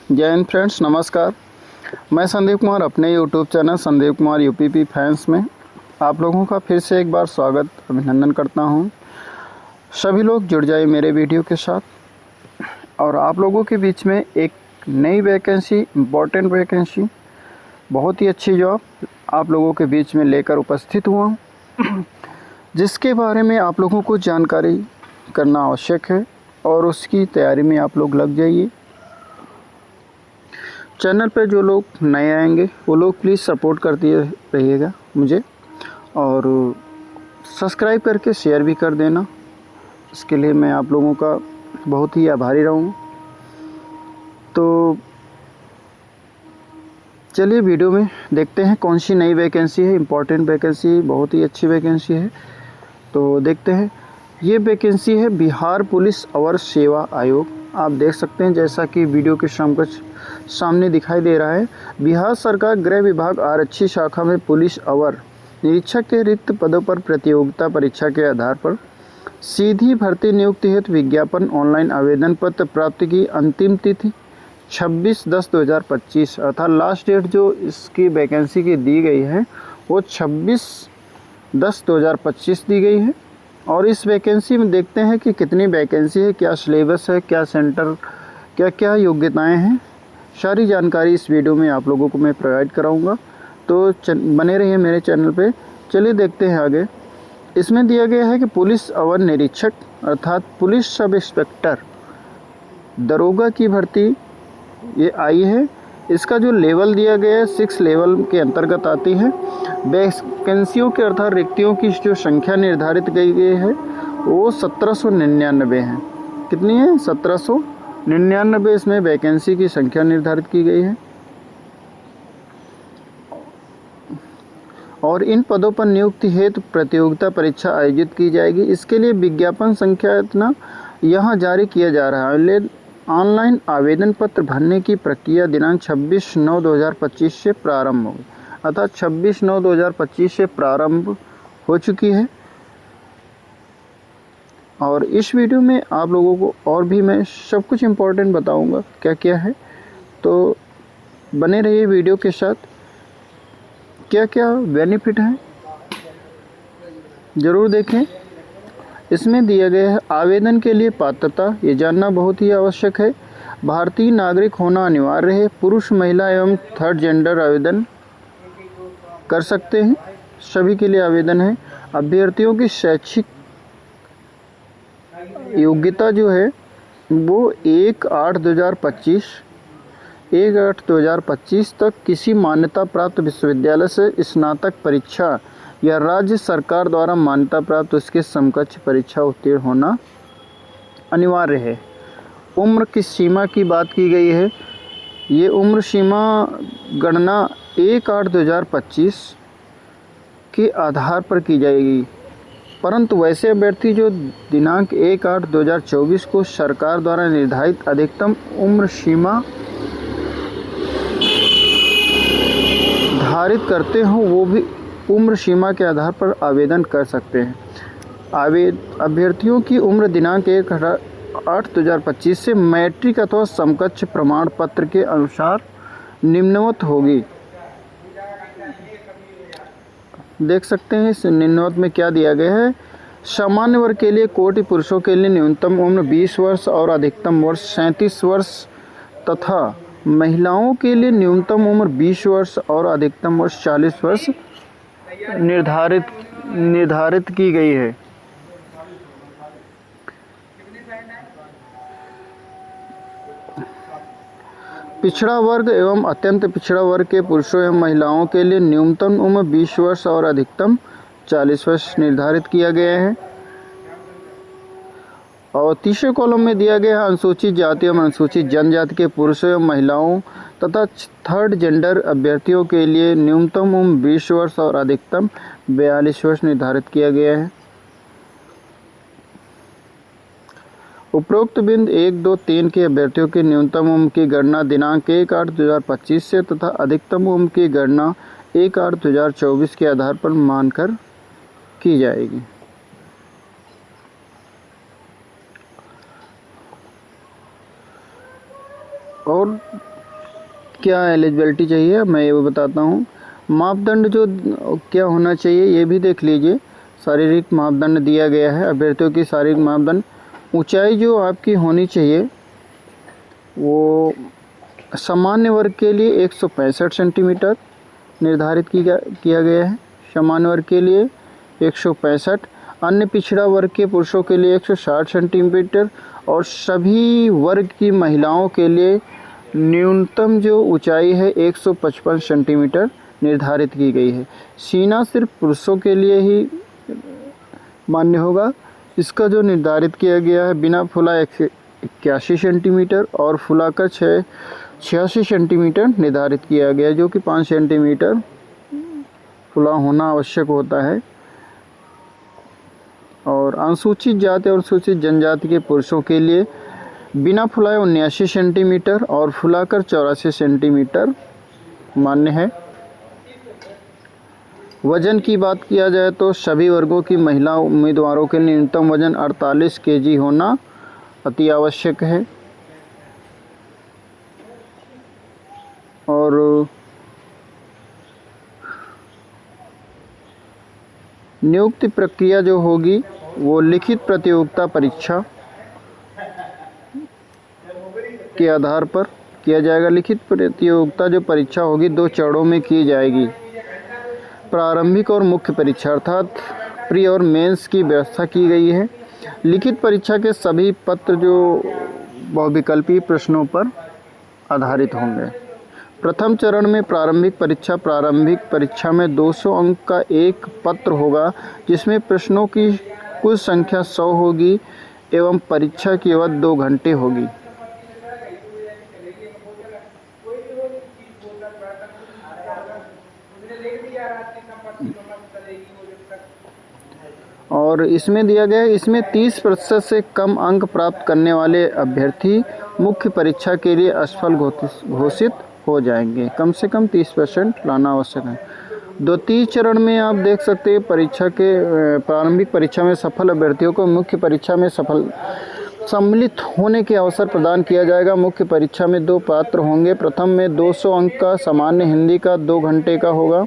जय हिंद फ्रेंड्स, नमस्कार। मैं संदीप कुमार अपने YouTube channel Sandeep Kumar UPP fans में आप लोगों का फिर से एक बार स्वागत अभिनंदन करता हूं। सभी लोग जुड़ जाए मेरे वीडियो के साथ और आप लोगों के बीच में एक नई वैकेंसी, इम्पॉर्टेंट वैकेंसी, बहुत ही अच्छी जॉब आप लोगों के बीच में लेकर उपस्थित हुआ हूँ, जिसके बारे में आप लोगों को जानकारी करना आवश्यक है और उसकी तैयारी में आप लोग लग जाइए। चैनल पे जो लोग नए आएंगे वो लोग प्लीज़ सपोर्ट करते रहिएगा मुझे और सब्सक्राइब करके शेयर भी कर देना। इसके लिए मैं आप लोगों का बहुत ही आभारी रहूँगा। तो चलिए वीडियो में देखते हैं कौन सी नई वैकेंसी है। इम्पॉर्टेंट वैकेंसी, बहुत ही अच्छी वैकेंसी है। तो देखते हैं। ये वैकेंसी है बिहार पुलिस अवर सेवा आयोग। आप देख सकते हैं जैसा कि वीडियो के समकक्ष सामने दिखाई दे रहा है। बिहार सरकार गृह विभाग आरक्षी शाखा में पुलिस अवर निरीक्षक के रिक्त पदों पर प्रतियोगिता परीक्षा के आधार पर सीधी भर्ती नियुक्ति हेतु विज्ञापन ऑनलाइन आवेदन पत्र प्राप्त की अंतिम तिथि 26/10/2025 अर्थात लास्ट डेट जो इसकी वैकेंसी की दी गई है वो 26/10/2025 दी गई है। और इस वैकेंसी में देखते हैं कि कितनी वैकेंसी है, क्या सिलेबस है, क्या सेंटर, क्या क्या योग्यताएं हैं। सारी जानकारी इस वीडियो में आप लोगों को मैं प्रोवाइड कराऊंगा, तो बने रहिए मेरे चैनल पे। चलिए देखते हैं आगे। इसमें दिया गया है कि पुलिस अवर निरीक्षक अर्थात पुलिस सब इंस्पेक्टर दरोगा की भर्ती ये आई है। इसका जो लेवल दिया गया है 6 लेवल के अंतर्गत आती है। वैकेंसियों के अर्थात रिक्तियों की जो संख्या निर्धारित की गई है वो 1799 है। कितनी है? 1799 इसमें वैकेंसी की संख्या निर्धारित की गई है। और इन पदों पर नियुक्ति हेतु प्रतियोगिता परीक्षा आयोजित की जाएगी। इसके लिए विज्ञापन संख्या इतना यहाँ जारी किया जा रहा है। ऑनलाइन आवेदन पत्र भरने की प्रक्रिया दिनांक 26/9/2025 से प्रारंभ होगी, अर्थात 26/9/2025 से प्रारंभ हो चुकी है। और इस वीडियो में आप लोगों को और भी मैं सब कुछ इम्पोर्टेंट बताऊंगा क्या क्या है, तो बने रहिए वीडियो के साथ। क्या क्या बेनिफिट हैं ज़रूर देखें। इसमें दिया गया है आवेदन के लिए पात्रता, ये जानना बहुत ही आवश्यक है। भारतीय नागरिक होना अनिवार्य है। पुरुष, महिला एवं थर्ड जेंडर आवेदन कर सकते हैं, सभी के लिए आवेदन है। अभ्यर्थियों की शैक्षिक योग्यता जो है वो 1/8/2025 तक किसी मान्यता प्राप्त विश्वविद्यालय से स्नातक परीक्षा या राज्य सरकार द्वारा मान्यता प्राप्त उसके समकक्ष परीक्षा उत्तीर्ण होना अनिवार्य है। उम्र की सीमा की बात की गई है। ये उम्र सीमा गणना 1/8/2025 के आधार पर की जाएगी, परंतु वैसे अभ्यर्थी जो दिनांक 1/8/2024 को सरकार द्वारा निर्धारित अधिकतम उम्र सीमा धारित करते हो वो भी उम्र सीमा के आधार पर आवेदन कर सकते हैं। अभ्यर्थियों की उम्र दिनांक 1/8/2025 से मैट्रिक अथवा समकक्ष प्रमाण पत्र के अनुसार निम्नवत होगी। देख सकते हैं इस निम्नवत में क्या दिया गया है। सामान्य वर्ग के लिए कोटि पुरुषों के लिए न्यूनतम उम्र 20 वर्ष और अधिकतम वर्ष 37 वर्ष तथा महिलाओं के लिए न्यूनतम उम्र 20 वर्ष और अधिकतम वर्ष 40 वर्ष निर्धारित की गई है। पिछड़ा वर्ग एवं अत्यंत पिछड़ा वर्ग के पुरुषों एवं महिलाओं के लिए न्यूनतम उम्र 20 वर्ष और अधिकतम 40 वर्ष निर्धारित किया गया है। और तीसरे कॉलम में दिया गया है अनुसूचित जाति एवं अनुसूचित जनजाति के पुरुषों एवं महिलाओं तथा थर्ड जेंडर अभ्यर्थियों के लिए न्यूनतम उम्र 20 वर्ष और अधिकतम 42 वर्ष निर्धारित किया गया है। उपरोक्त बिंदु 1, 2, 3 के अभ्यर्थियों की न्यूनतम उम्र की गणना दिनांक 1/8/2025 से तथा अधिकतम उम्र की गणना 1/8/2024 के आधार पर मानकर की जाएगी। और क्या एलिजिबिलिटी चाहिए मैं ये बताता हूँ। मापदंड जो क्या होना चाहिए ये भी देख लीजिए। शारीरिक मापदंड दिया गया है, अभ्यर्थियों की शारीरिक मापदंड। ऊंचाई जो आपकी होनी चाहिए वो सामान्य वर्ग के लिए 165 सेंटीमीटर निर्धारित किया गया है। सामान्य वर्ग के लिए 165, अन्य पिछड़ा वर्ग के पुरुषों के लिए 160 सेंटीमीटर और सभी वर्ग की महिलाओं के लिए न्यूनतम जो ऊंचाई है 155 सेंटीमीटर निर्धारित की गई है। सीना सिर्फ पुरुषों के लिए ही मान्य होगा। इसका जो निर्धारित किया गया है बिना फुला 81 सेंटीमीटर और फुलाकर 86 सेंटीमीटर निर्धारित किया गया है, जो कि 5 सेंटीमीटर फुला होना आवश्यक होता है। और अनुसूचित जाति और अनुसूचित जनजाति के पुरुषों के लिए बिना फुलाए 79 सेंटीमीटर और फुलाकर 84 सेंटीमीटर मान्य है। वजन की बात किया जाए तो सभी वर्गों की महिला उम्मीदवारों के न्यूनतम वजन 48 केजी होना अति आवश्यक है। और नियुक्ति प्रक्रिया जो होगी वो लिखित प्रतियोगिता परीक्षा के आधार पर किया जाएगा। लिखित प्रतियोगिता जो परीक्षा होगी 2 चरणों में की जाएगी। प्रारंभिक और मुख्य परीक्षा अर्थात प्री और मेंस की व्यवस्था की गई है। लिखित परीक्षा के सभी पत्र जो बहुविकल्पीय प्रश्नों पर आधारित होंगे। प्रथम चरण में प्रारंभिक परीक्षा में 200 अंक का एक पत्र होगा जिसमें प्रश्नों की कुल संख्या 100 होगी एवं परीक्षा की अवधि 2 घंटे होगी। और इसमें दिया गया है, इसमें 30% से कम अंक प्राप्त करने वाले अभ्यर्थी मुख्य परीक्षा के लिए असफल घोषित हो जाएंगे। कम से कम 30% लाना आवश्यक है। द्वितीय चरण में आप देख सकते हैं प्रारंभिक परीक्षा में सफल अभ्यर्थियों को मुख्य परीक्षा में सम्मिलित होने के अवसर प्रदान किया जाएगा। मुख्य परीक्षा में 2 पात्र होंगे। प्रथम में 200 अंक का सामान्य हिंदी का 2 घंटे का होगा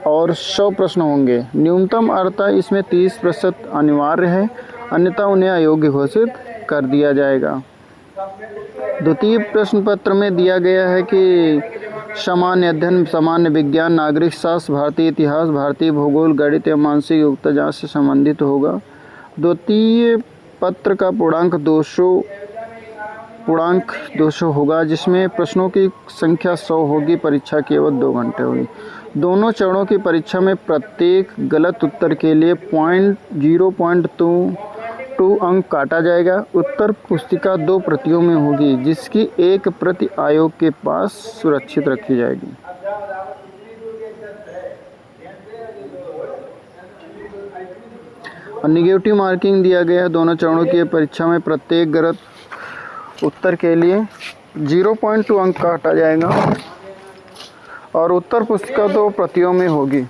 और 100 प्रश्न होंगे। न्यूनतम अर्हता इसमें 30% अनिवार्य है, अन्यथा उन्हें अयोग्य घोषित कर दिया जाएगा। द्वितीय प्रश्न पत्र में दिया गया है कि सामान्य अध्ययन, सामान्य विज्ञान, नागरिक शास्त्र, भारतीय इतिहास, भारतीय भूगोल, गणित एवं मानसिक योग्यता जांच से संबंधित होगा। द्वितीय पत्र का पूर्णांक 200 होगा जिसमें प्रश्नों की संख्या 100 होगी। परीक्षा की अवधि 2 घंटे होगी। दोनों चरणों की परीक्षा में प्रत्येक गलत उत्तर के लिए 0.2 अंक काटा जाएगा। उत्तर पुस्तिका 2 प्रतियों में होगी जिसकी एक प्रति आयोग के पास सुरक्षित रखी जाएगी। और निगेटिव मार्किंग दिया गया है। दोनों चरणों की परीक्षा में प्रत्येक गलत उत्तर के लिए 0.2 अंक काटा जाएगा और उत्तर पुस्तिका 2 प्रतियों में होगी।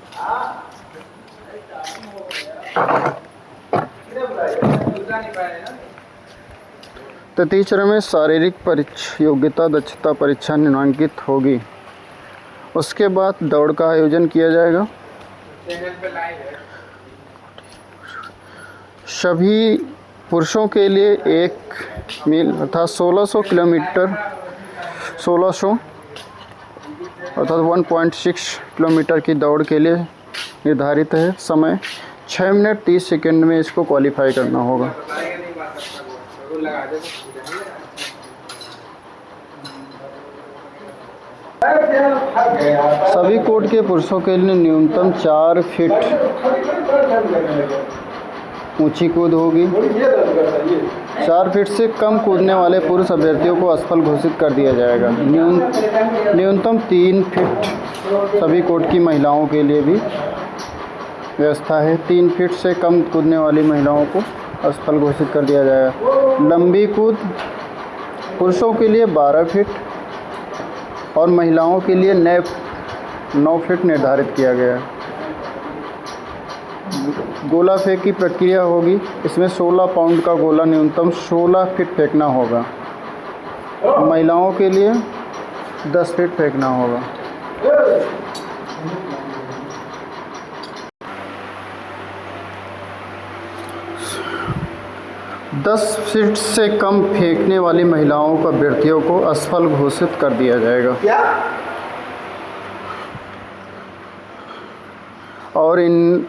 तृतीय चरण में शारीरिक योग्यता दक्षता परीक्षा निम्नांकित होगी। उसके बाद दौड़ का आयोजन किया जाएगा। सभी पुरुषों के लिए 1 मील अर्थात 1600 किलोमीटर 1600 अर्थात 1.6 किलोमीटर की दौड़ के लिए निर्धारित है। समय 6 मिनट 30 सेकंड में इसको क्वालिफाई करना होगा। सभी कोट के पुरुषों के लिए न्यूनतम 4 फीट ऊंची कूद होगी। 4 फीट से कम कूदने वाले पुरुष अभ्यर्थियों को असफल घोषित कर दिया जाएगा। न्यूनतम 3 फीट सभी कोट की महिलाओं के लिए भी व्यवस्था है। 3 फीट से कम कूदने वाली महिलाओं को असफल घोषित कर दिया जाएगा। लंबी कूद पुरुषों के लिए 12 फीट और महिलाओं के लिए 9 फीट निर्धारित किया गया है। गोला फेंक की प्रक्रिया होगी। इसमें 16 पाउंड का गोला न्यूनतम 16 फीट फेंकना होगा। महिलाओं के लिए 10 फीट फेंकना होगा। दस फीट से कम फेंकने वाली महिलाओं को अभ्यर्थियों को असफल घोषित कर दिया जाएगा। क्या? और इन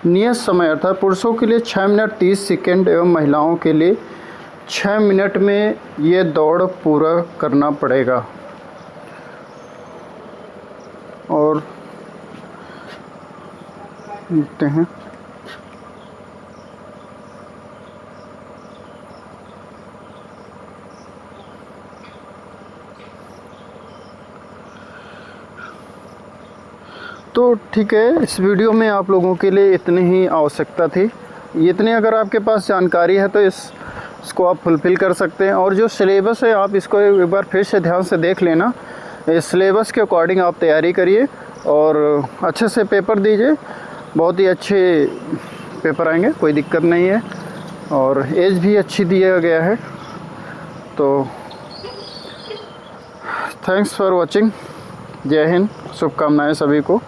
नियत समय अर्थात पुरुषों के लिए 6 मिनट 30 सेकेंड एवं महिलाओं के लिए 6 मिनट में ये दौड़ पूरा करना पड़ेगा। और देखते हैं तो ठीक है, इस वीडियो में आप लोगों के लिए इतनी ही आवश्यकता थी। इतनी अगर आपके पास जानकारी है तो इसको आप फुलफ़िल कर सकते हैं। और जो सिलेबस है आप इसको एक बार फिर से ध्यान से देख लेना। इस सिलेबस के अकॉर्डिंग आप तैयारी करिए और अच्छे से पेपर दीजिए। बहुत ही अच्छे पेपर आएंगे, कोई दिक्कत नहीं है। और एज भी अच्छी दिया गया है। तो थैंक्स फॉर वॉचिंग। जय हिंद, शुभकामनाएं सभी को।